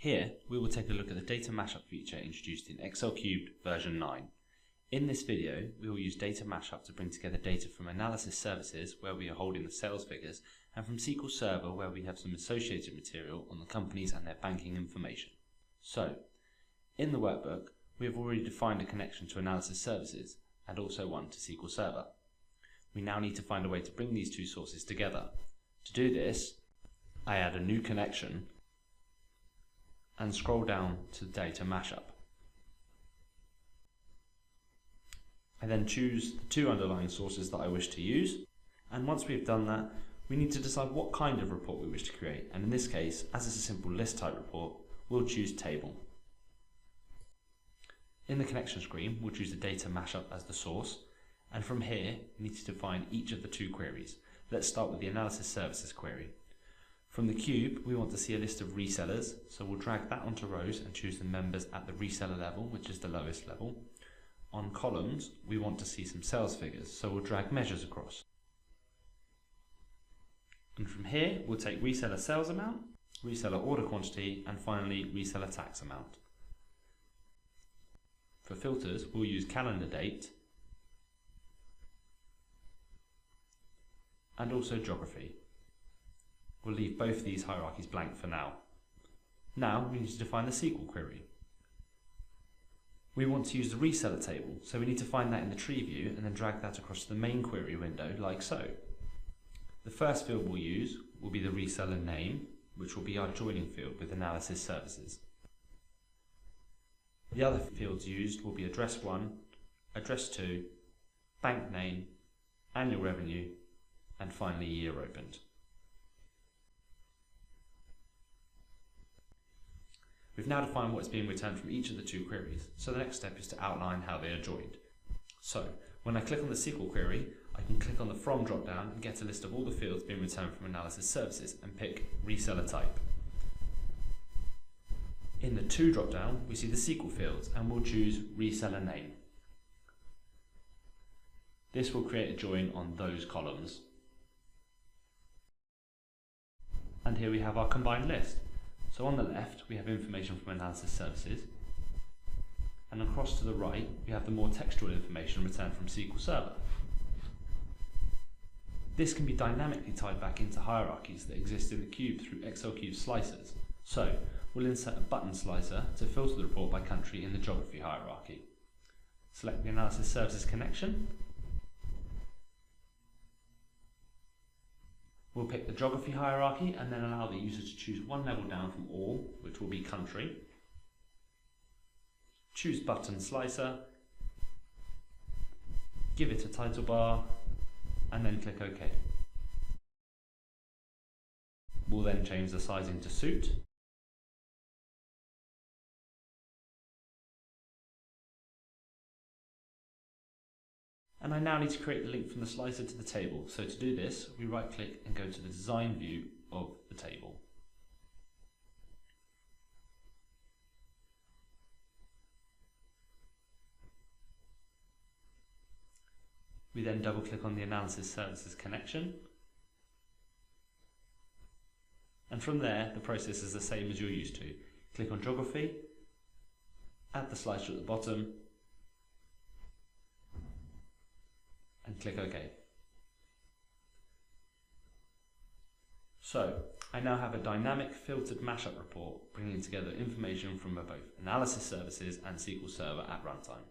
Here, we will take a look at the Data Mashup feature introduced in XLCubed version 9. In this video, we will use Data Mashup to bring together data from analysis services where we are holding the sales figures and from SQL Server where we have some associated material on the companies and their banking information. So, in the workbook, we have already defined a connection to analysis services and also one to SQL Server. We now need to find a way to bring these two sources together. To do this, I add a new connection and scroll down to Data Mashup. I then choose the two underlying sources that I wish to use, and once we've done that, we need to decide what kind of report we wish to create, and in this case, as it's a simple list type report, we'll choose table. In the connection screen, we'll choose the Data Mashup as the source, and from here, we need to define each of the two queries. Let's start with the analysis services query. From the cube, we want to see a list of resellers, so we'll drag that onto rows and choose the members at the reseller level, which is the lowest level. On columns, we want to see some sales figures, so we'll drag measures across. And from here, we'll take reseller sales amount, reseller order quantity, and finally reseller tax amount. For filters, we'll use calendar date and also geography. We'll leave both these hierarchies blank for now. Now we need to define the SQL query. We want to use the reseller table, so we need to find that in the tree view and then drag that across to the main query window like so. The first field we'll use will be the reseller name, which will be our joining field with analysis services. The other fields used will be address 1, address 2, bank name, annual revenue, and finally year opened. We've now defined what is being returned from each of the two queries, so the next step is to outline how they are joined. So, when I click on the SQL query, I can click on the From drop-down and get a list of all the fields being returned from analysis services and pick reseller type. In the To drop-down, we see the SQL fields and we'll choose reseller name. This will create a join on those columns. And here we have our combined list. So on the left, we have information from analysis services, and across to the right, we have the more textual information returned from SQL Server. This can be dynamically tied back into hierarchies that exist in the cube through XLCubed slicers. So we'll insert a button slicer to filter the report by country in the geography hierarchy. Select the analysis services connection. We'll pick the geography hierarchy and then allow the user to choose one level down from all, which will be country. Choose button slicer, give it a title bar, and then click OK. We'll then change the sizing to suit. And I now need to create the link from the slicer to the table. So to do this, we right click and go to the design view of the table. We then double click on the analysis services connection. And from there, the process is the same as you're used to. Click on geography, add the slicer at the bottom, and click OK. So, I now have a dynamic filtered mashup report bringing together information from both analysis services and SQL Server at runtime.